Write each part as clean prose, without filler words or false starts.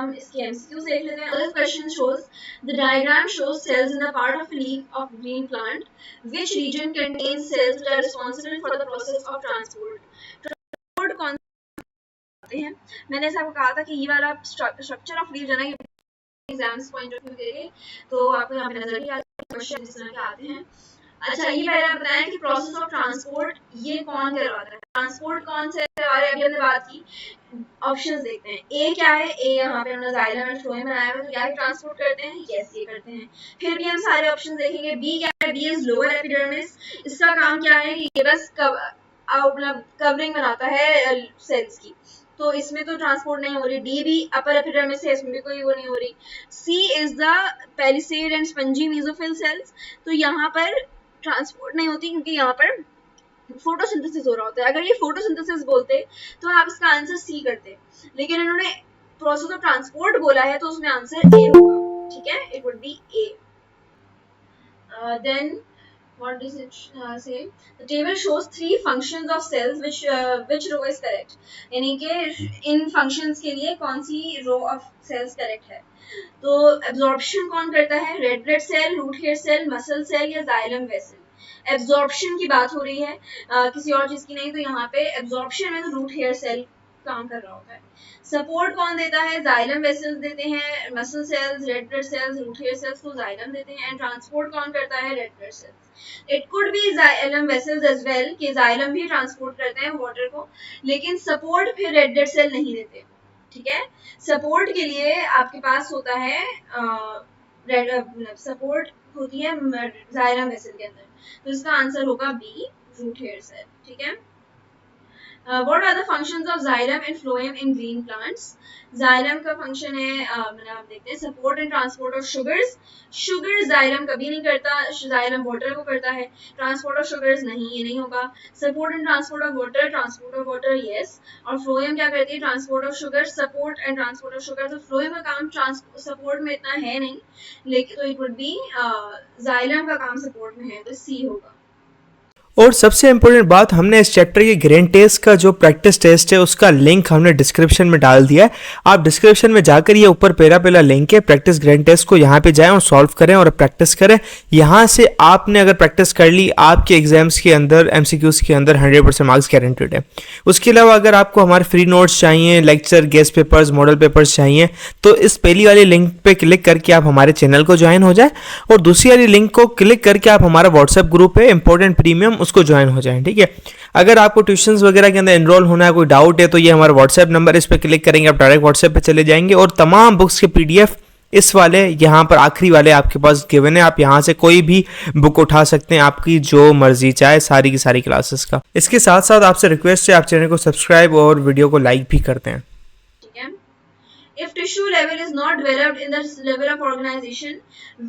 हम इसकी एमसीक्यूज देख लेते हैं। This question shows the diagram shows cells in the part of leaf of green plant which region contains cells that are responsible for the process of transport. Transport कौन आते हैं? मैंने ऐसा आपको कहा था कि ये वाला स्ट्रक्चर ऑफ लीफ जो है एग्जाम्स पॉइंट ऑफ व्यू के, तो आपको यहाँ पे नजर ही आते हैं क्वेश्चन इस तरह के आते हैं। अच्छा, ये पहले आप बताएं कि प्रोसेस ऑफ ट्रांसपोर्ट ये कौन करवाता है, ट्रांसपोर्ट कौन से बारे अभी हमने बात की। ऑप्शंस देखते हैं, ए क्या है, ए यहाँ पे हमने जाइलम एंड फ्लोएम बनाया हुआ है, तो क्या ट्रांसपोर्ट करते हैं, यस ये करते हैं। फिर भी हम सारे ऑप्शन देखेंगे। बी क्या है, बी इज लोअर एपिडर्मिस, इसका काम क्या है कि ये बस कवरिंग बनाता है सेल्स की, तो इसमें तो ट्रांसपोर्ट नहीं हो रही। डी भी अपर एपिडर्मिस है, इसमें भी कोई वो नहीं हो रही। C is the palisade and spongy mesophyll cells, तो यहाँ पर ट्रांसपोर्ट नहीं होती क्योंकि यहाँ पर फोटोसिंथेसिस हो रहा होता है। अगर ये फोटोसिंथेसिस बोलते तो आप इसका आंसर सी करते, लेकिन इन्होंने प्रोसेस ऑफ ट्रांसपोर्ट बोला है तो उसमें आंसर ए होगा। ठीक है, it would be A. Then what does it say? The table shows three functions of cells which row is correct, यानी कि इन functions के लिए कौन सी row of cells correct है। तो absorption कौन करता है, red blood cell, root hair cell, muscle cell या जाइलम वेसल। एब्जॉर्प्शन की बात हो रही है, किसी और चीज की नहीं। तो यहाँ पे एब्जॉर्प्शन में तो रूट हेयर सेल काम कर रहा होता है। सपोर्ट कौन देता है, जाइलम वेसल्स देते हैं, muscle cells, red blood cells, root hair cells को जाइलम देते हैं। एंड ट्रांसपोर्ट कौन करता है, red blood cells. It could be xylem vessels as well, कि जाइलम भी ट्रांसपोर्ट करते हैं वाटर को, लेकिन सपोर्ट फिर रेड ब्लड सेल नहीं देते। ठीक है, सपोर्ट के लिए आपके पास होता है सपोर्ट होती है जाइलम वेसल के अंदर, तो इसका आंसर होगा बी, रूट हेयर सेल। ठीक है। What are the functions of xylem and phloem in green plants? Xylem का function है, आप देखते हैं, support and transport of sugars. Sugar xylem कभी नहीं करता, xylem water को करता है। Transport of sugars नहीं, ये नहीं होगा। Support and transport of water, transport of water yes. और phloem क्या करती है, transport of sugar, support and transport of sugar। तो phloem का काम support में इतना है नहीं, लेकिन तो it would be xylem का काम support में है, तो C होगा। और सबसे इम्पोर्टेंट बात, हमने इस चैप्टर के ग्रेन टेस्ट का जो प्रैक्टिस टेस्ट है उसका लिंक हमने डिस्क्रिप्शन में डाल दिया है। आप डिस्क्रिप्शन में जाकर ये ऊपर पहला लिंक है, प्रैक्टिस ग्रेन टेस्ट को यहाँ पे जाएं और सॉल्व करें और प्रैक्टिस करें। यहाँ से आपने अगर प्रैक्टिस कर ली, आपके एग्जाम्स के अंदर एमसीक्यूज के अंदर 100% मार्क्स गारंटेड है। उसके अलावा अगर आपको हमारे फ्री नोट्स चाहिए, lecture, guest papers, model papers चाहिए, तो इस पहली वाली लिंक पे क्लिक करके आप हमारे चैनल को ज्वाइन हो जाए, और दूसरी वाली लिंक को क्लिक करके आप हमारा व्हाट्सएप ग्रुप है इंपॉर्टेंट प्रीमियम, उसको ज्वाइन हो जाएं। ठीक है, अगर आपको ट्यूशंस वगैरह के अंदर एनरोल होना है, कोई डाउट है, तो ये हमारा व्हाट्सएप नंबर, इस पर क्लिक करेंगे आप डायरेक्ट व्हाट्सएप पे चले जाएंगे, और तमाम बुक्स के पीडीएफ इस वाले यहाँ पर आखिरी वाले आपके पास गिवन है। आप यहाँ से कोई भी बुक उठा सकते हैं, आपकी जो मर्जी चाहे, सारी की सारी क्लासेस का। इसके साथ साथ आपसे रिक्वेस्ट है, आप चैनल को सब्सक्राइब और वीडियो को लाइक भी करते हैं। If tissue level is not developed in the level of organization,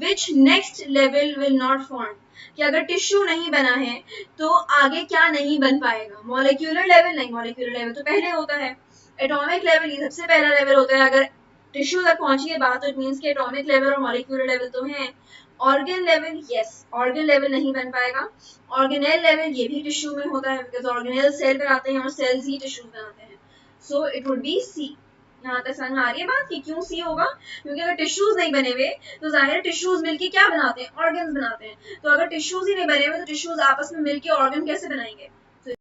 which next level will not form? कि अगर टिश्यू नहीं बना है तो आगे क्या नहीं बन पाएगा। मॉलिक्यूलर लेवल नहीं, मॉलिक्यूलर लेवल तो पहले होता है। एटॉमिक लेवल ये सबसे पहला लेवल होता है। अगर टिश्यू तक पहुंची है बात, तो इट मींस कि एटॉमिक लेवल और मॉलिक्यूलर लेवल तो है। Organ level yes, organ level नहीं बन पाएगा। ऑर्गेनेल लेवल ये भी टिश्यू में होता है, बिकॉज ऑर्गेनेल सेल बनाते हैं और सेल्स ही टिश्यू बनाते हैं। So it would be C. यहाँ तक समझ आ रही है बात कि क्यों सी होगा, क्योंकि अगर टिश्यूज नहीं बने हुए तो जाहिर टिश्यूज मिलके क्या बनाते हैं, ऑर्गन्स बनाते हैं। तो अगर टिश्यूज ही नहीं बने हुए तो टिश्यूज आपस में मिलके ऑर्गन कैसे बनाएंगे, तो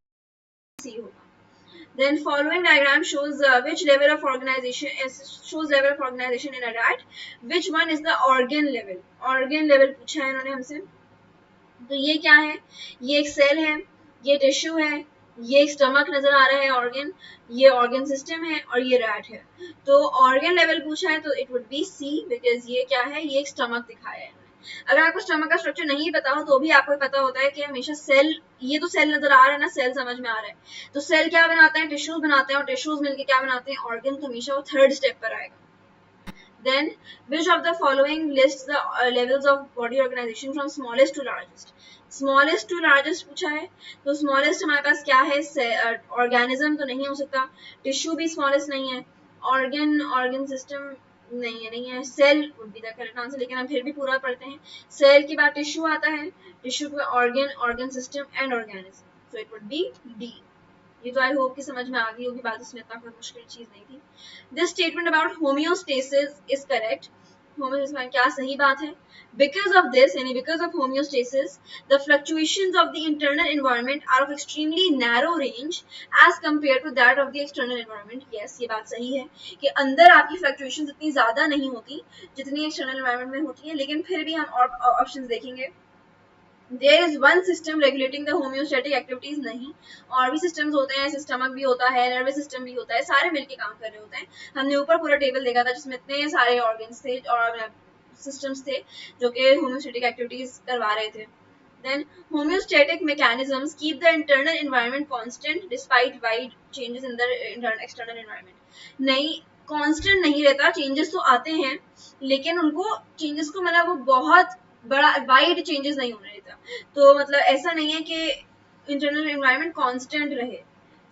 सी होगा। Then following diagram shows which level of organization in a rat. Which one is the organ level? Organ level पूछा है इन्होंने हमसे। तो ये क्या है, ये एक सेल है, ये टिश्यू है, ये एक स्टमक नजर आ रहा है ऑर्गन, ये ऑर्गन सिस्टम है, और ये रैट है। तो ऑर्गन लेवल पूछा है तो it would be C, because ये क्या है, ये एक स्टमक दिखाया है। अगर आपको स्टमक का स्ट्रक्चर नहीं पता हो तो भी आपको पता होता है कि हमेशा सेल, ये तो सेल नजर आ रहा है ना, सेल समझ में आ रहा है, तो सेल क्या बनाते हैं, टिश्यूज बनाते हैं, और टिश्यूज मिलके क्या बनाते हैं, ऑर्गन। तो हमेशा वो थर्ड स्टेप पर आएगा। Then, which of the following lists the levels of body organization from smallest to largest? Smallest to largest पूछा है, तो smallest हमारे पास क्या है, organism तो नहीं हो सकता, tissue भी smallest नहीं है, organ system नहीं है, cell would be the correct answer, लेकिन हम फिर भी पूरा पढ़ते हैं। cell के बाद tissue आता है, tissue के बाद organ system and organism, so it would be D. ये तो आई होप कि समझ में आ गई होगी बात, इसमें इतना कोई मुश्किल चीज नहीं थी. This statement about homeostasis is correct. Homeostasis में क्या सही बात है. Because of this, यानी because of homeostasis, the fluctuations of the internal environment are of extremely narrow range as compared to that of the external environment. Yes, ये बात सही है कि अंदर आपकी fluctuations इतनी ज़्यादा नहीं होती जितनी external environment में होती है, लेकिन फिर भी हम options देखेंगे. There is one system regulating the homeostatic activities. नहीं, और भी systems होते हैं, स्टमक भी होता है, nervous system भी होता है, सारे मिलके काम कर रहे होते हैं. हमने ऊपर पूरा टेबल देखा था जिसमें इतने सारे organs थे और systems थे जो कि homeostatic activities करवा रहे थे. Then homeostatic mechanisms keep the internal environment constant despite wide changes in the external environment. नहीं, constant नहीं रहता, changes तो आते हैं लेकिन उनको changes को मतलब वो बहुत बड़ा वाइड चेंजेस नहीं होने देता. तो मतलब ऐसा नहीं है कि इंटरनल एनवायरनमेंट कांस्टेंट रहे.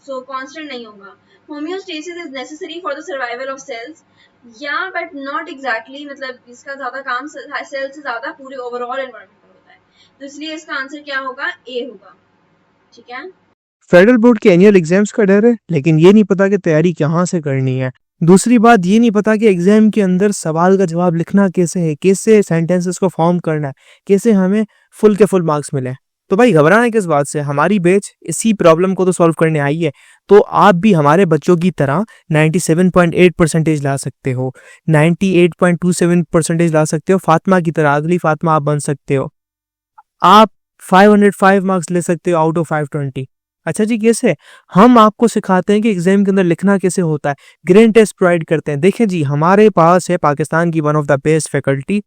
सो कांस्टेंट नहीं होगा. Homeostasis is necessary for the survival of cells. या बट नॉट एग्जैक्टली, मतलब इसका ज्यादा काम सेल से ज्यादा पूरे ओवरऑल एनवायरनमेंट पर होता है. तो इसलिए इसका आंसर क्या होगा, ए होगा. ठीक है. फेडरल बोर्ड के एनुअल एग्जाम्स का डर है, लेकिन ये नहीं पता कि तैयारी कहाँ से करनी है. दूसरी बात ये नहीं पता कि एग्जाम के अंदर सवाल का जवाब लिखना कैसे है, कैसे सेंटेंसेस को फॉर्म करना है, कैसे हमें फुल के फुल मार्क्स मिले. तो भाई घबराना किस बात से, हमारी बैच इसी प्रॉब्लम को तो सॉल्व करने आई है. तो आप भी हमारे बच्चों की तरह 97.8% ला सकते हो, 98.27% ला सकते हो. फातिमा की तरह, अगली फातिमा आप बन सकते हो. आप 505 मार्क्स ले सकते हो आउट ऑफ 520. अच्छा जी, कैसे? हम आपको सिखाते हैं कि एग्जाम के अंदर लिखना कैसे होता है, ग्रेड टेस्ट प्रोवाइड करते हैं. देखें जी, हमारे पास है पाकिस्तान की one of the best faculty.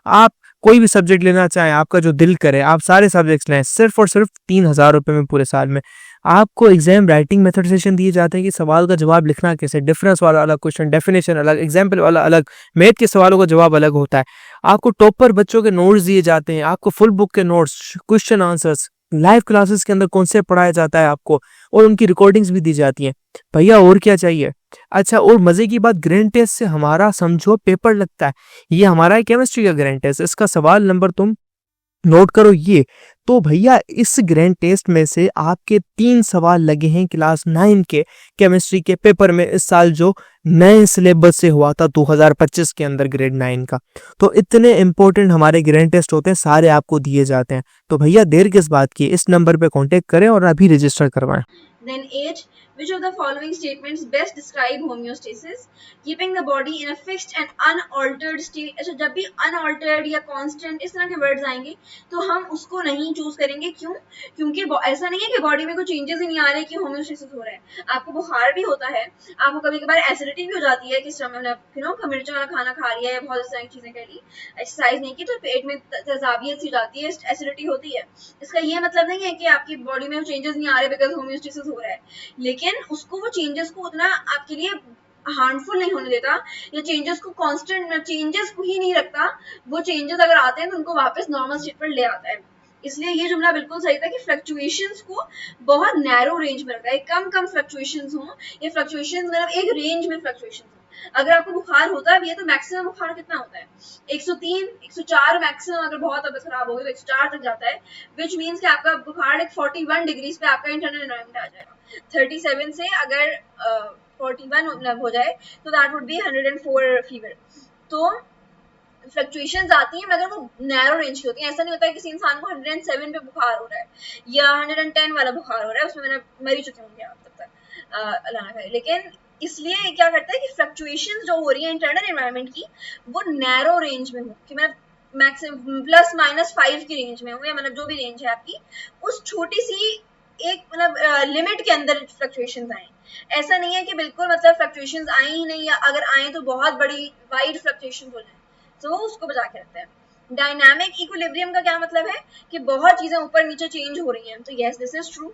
आप कोई भी सब्जेक्ट लेना चाहें, आपका जो दिल करे, आप सारे सब्जेक्ट्स लें सिर्फ और सिर्फ 3,000 रुपये में पूरे साल में. आपको एग्जाम राइटिंग मेथड सेशन दिए जाते हैं कि सवाल का जवाब लिखना कैसे, डिफरेंस वाला अलग क्वेश्चन, डेफिनेशन अलग, एग्जाम्पल वाला अलग, मैथ के सवालों का जवाब अलग होता है. आपको टॉपर बच्चों के नोट्स दिए जाते हैं, आपको फुल बुक के notes, question answers, live classes के अंदर कॉन्सेप्ट पढ़ाया जाता है आपको, और उनकी रिकॉर्डिंग्स भी दी जाती हैं. भैया और क्या चाहिए. अच्छा, और मजे की बात, ग्रैंड टेस्ट से हमारा समझो पेपर लगता है. ये हमारा है केमिस्ट्री का ग्रैंड टेस्ट. इसका सवाल नंबर तुम नोट करो ये. तो भैया इस ग्रैंड टेस्ट में से आपके 3 सवाल लगे हैं क्लास 9 के केमिस्ट्री के पेपर में इस साल, जो नए सिलेबस से हुआ था 2025 के अंदर ग्रेड 9 का. तो इतने इंपॉर्टेंट हमारे ग्रैंड टेस्ट होते हैं, सारे आपको दिए जाते हैं. तो भैया देर किस बात की, इस नंबर पे कांटेक्ट करें और अभी रजिस्टर करवाएं. Then 8. Which of the following statements best describe homeostasis? Keeping the body in a fixed and unaltered state. अच्छा, जब भी unaltered या constant इस तरह के words आएंगे तो हम उसको नहीं चूज करेंगे. क्यों? क्योंकि ऐसा नहीं है कि बॉडी में कोई चेंजेस ही नहीं आ रहे कि होम्योस्टेसिस हो रहा है. आपको बुखार भी होता है, आपको कभी कभार एसिडिटी भी हो जाती है कि मिर्च वाला खाना खा लिया है, बहुत सारी चीजें कर ली, एक्सरसाइज नहीं की तो पेट में तेजाबियत सी जाती है, एसिडिटी होती है. इसका ये मतलब नहीं है कि आपकी बॉडी में चेंजेस नहीं आ रहे बिकॉज होम्योस्टेसिस हो रहा है, लेकिन उसको वो चेंजेस को उतना आपके लिए हार्मफुल नहीं होने देता, या चेंजेस को कांस्टेंट चेंजेस को ही नहीं रखता. वो चेंजेस अगर आते हैं तो उनको वापस नॉर्मल स्टेट पर ले आता है. इसलिए ये जुमला बिल्कुल सही था कि फ्लक्चुएशंस को बहुत नैरो रेंज में रखा है. कम फ्लक्चुएशंस हो, ये फ्लक्चुएशंस मतलब एक रेंज में फ्लक्चुएशंस हो. अगर आपको बुखार होता भी है तो मैक्सिमम बुखार कितना होता है, 103 104 मैक्सिमम. अगर बहुत तबीयत खराब होगी तो 104 तक जाता है, विच मीन्स कि आपका बुखार 41 डिग्रीज पे आपका इंटरनल एनवायरनमेंट आ जाएगा. 37 से अगर 41 मतलब हो जाए तो दैट वुड बी 104 फीवर. तो फ्लक्चुएशंस आती हैं मगर वो नैरो रेंज की होती हैं. ऐसा नहीं होता है किसी इंसान को 107 पे बुखार हो रहा है या 110 वाला बुखार हो रहा है, उसमें मैंने मर ही चुके होंगे आप तब तक, अल्लाह ना करे. लेकिन इसलिए क्या करता है कि फ्लक्चुएशंस जो हो रही है इंटरनल एनवायरनमेंट की, वो नैरो रेंज में हो, कि मतलब मैक्सिमम प्लस माइनस 5 की रेंज में हो, या मतलब जो भी रेंज है आपकी, उस छोटी सी एक मतलब लिमिट के अंदर फ्लक्चुएशंस आए. ऐसा नहीं है कि बिल्कुल मतलब फ्लक्चुएशंस आए ही नहीं, या अगर आए तो बहुत बड़ी वाइड फ्लक्चुएशंस हो जाए, तो वो उसको बचा के रखते हैं. डायनामिक इक्विलिब्रियम का क्या मतलब है कि बहुत चीजें ऊपर नीचे चेंज हो रही हैं. तो yes, this is true.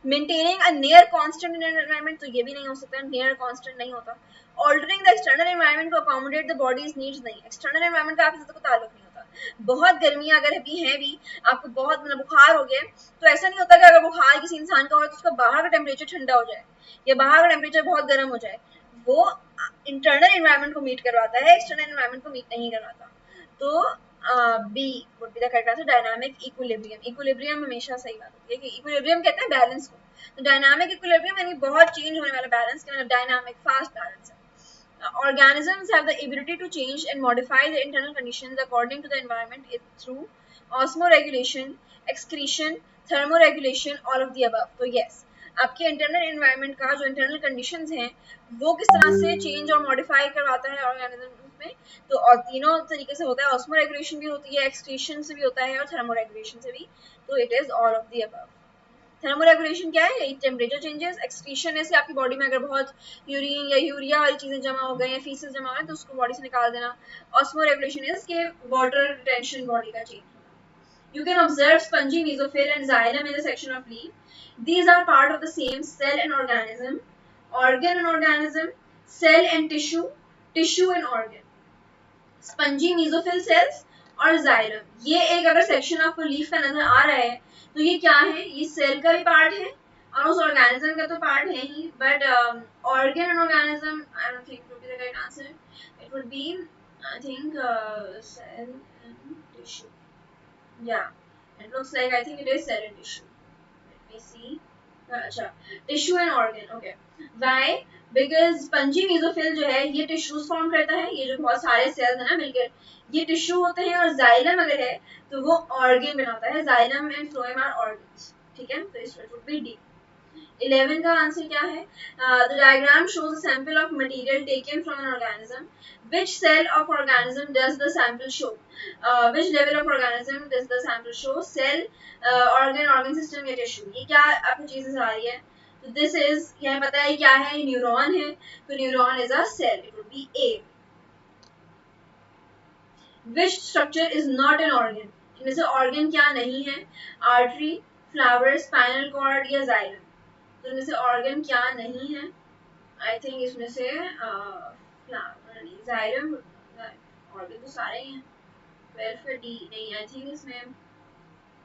Maintaining a near constant in environment, तो ये भी नहीं हो सकता, नियर कांस्टेंट नहीं होता. Altering the external environment to accommodate the body's needs, नहीं, एक्सटर्नल एनवायरनमेंट का आपसे कोई ताल्लुक नहीं होता. बहुत गर्मियां अगर भी हैं भी, आपको बहुत मतलब बुखार हो गया, तो ऐसा नहीं होता कि अगर बुखार किसी इंसान का हो तो उसका बाहर का टेम्परेचर ठंडा हो जाए या बाहर का टेम्परेचर बहुत गर्म हो जाए. वो इंटरनल एनवायरनमेंट को मीट करवाता है, एक्सटर्नल एनवायरनमेंट को मीट नहीं करवाता. तो B would be the correct answer, dynamic equilibrium. Equilibrium हमेशा सही बात होती है कि इक्विलिब्रियम कहते हैं बैलेंस को, तो डायनामिक इक्विलिब्रियम यानी बहुत चेंज होने वाला बैलेंस, मतलब डायनामिक फास्ट बैलेंस है। Organisms have the ability to change and modify their internal conditions according to the environment through osmoregulation, excretion, thermoregulation, all of the above. तो yes, आपके internal environment का जो internal conditions हैं वो किस तरह से चेंज और मॉडिफाई करवाता है ऑर्गेनिज्म में, तो और तीनों तरीके से होता है, ऑस्मो रेगुलेशन भी होती है, एक्सक्रीशन से भी होता है और थर्मोरेगुलेशन से भी, तो it is all of the above. Thermoregulation क्या है, टेम्परेचर चेंजेस, एक्सक्रीशन है आपकी बॉडी में अगर बहुत यूरिन या यूरिया वाली चीजें जमा हो गई या फीसेस जमा हो गए तो उसको बॉडी से निकाल देना। ऑस्मो रेगुलेशन इज के वाटर रिटेंशन बॉडी का चेंज होना। You can observe spongy mesophyll and xylem in the section of leaf. These are part of the same cell and organism, organ and organism, cell and tissue, tissue and organ. Spongy mesophyll cells और xylem, ये एक अगर section of leaf का नजर आ रहा है तो ये क्या है, ये सेल का भी पार्ट है और उस ऑर्गेनिज्म का तो पार्ट है ही, but organ and organism I don't think would be the right answer, it would be I think cell and tissue, yeah, it looks like I think it is cell and tissue. Let me see. अच्छा, tissue and organ, okay. Why? Because spongy mesophyll जो है ये tissues form करता है, ये जो बहुत सारे सेल्स है ना मिलकर ये टिश्यू होते हैं, और जाइलम अगर है तो वो ऑर्गन बनाता है, xylem and phloem are organs, ठीक है, तो इस वुड बी डी। 11 का आंसर क्या है, the diagram shows a sample of material taken from an organism, which cell of organism does the sample show, which level of organism does the sample show, cell, organ system या tissue, ये क्या आपको चीजें आ रही है, तो this is, क्या पता है क्या है, न्यूरॉन है, तो neuron is a cell, it would be A. Which structure is not an organ, इनमें से ऑर्गन क्या नहीं है, आर्टरी, फ्लावर, स्पाइनल कॉर्ड या जाइलम, तो इनमें से ऑर्गन क्या नहीं है, आई थिंक इसमें से जाइलम, ऑर्गन तो सारे ही हैं, 12 का डी नहीं, आई थिंक इसमें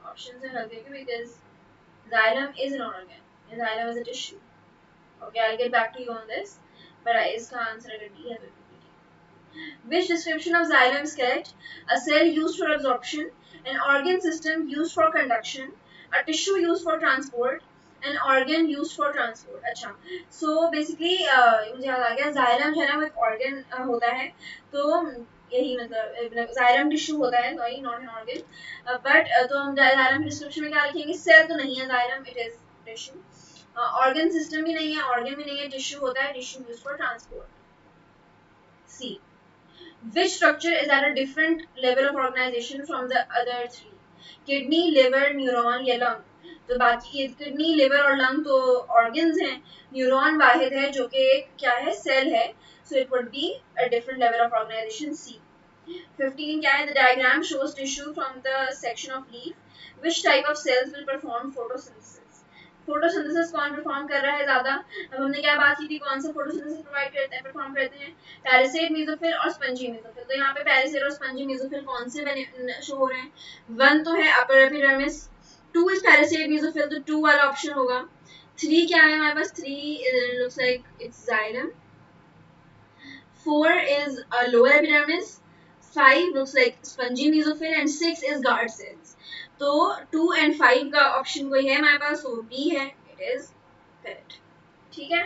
ऑप्शन है हल्के के, because xylem is an organ, xylem is a tissue, okay I will get back to you on this, but इसका आंसर अगर डी है तो which description of xylem is correct, a cell used for absorption, an organ system used for conduction, a tissue used for transport, an organ used for transport। अच्छा, so basically मुझे याद आ गया, xylem जो है ना वो एक organ होता है, तो यही मतलब xylem tissue होता है, sorry not an organ, but तो हम xylem की description में क्या लिखेंगे, cell तो नहीं है xylem, it is tissue, organ system भी नहीं है, organ भी नहीं है, tissue होता है, tissue used for transport। C, which structure is at a different level of organization from the other three, kidney, liver, neuron या lung, तो बाकी किडनी, लिवर और लंग तो ऑर्गन्स हैं, न्यूरॉन वाहिद है जो कि क्या है, सेल है, so it would be a different level of organisation. C. 15 क्या है, the diagram shows tissue from the section of leaf, which type of cells will perform photosynthesis, photosynthesis कौन परफॉर्म कर रहा है ज्यादा, अब हमने क्या बात की थी, कौन सा फोटोसिंथेसिस प्रोवाइड करते हैं, परफॉर्म करते हैं, पैरासाइट, मेसोफिल और स्पंजी मेसोफिल, तो यहाँ पे पैरासाइट और स्पंजी मेसोफिल कौन से बने शो हो रहे हैं, 1 तो है upper epidermis, 2 is parasite mesophyll, तो 2 वाला ऑप्शन होगा, 3 क्या है हमारे पास, 3 looks like it's xylem, 4 is lower epidermis, 5 looks like spongy mesophyll and 6 is guard cells, तो 2 and 5 का ऑप्शन कोई है हमारे पास, वो बी है, इट इज करेक्ट, ठीक है।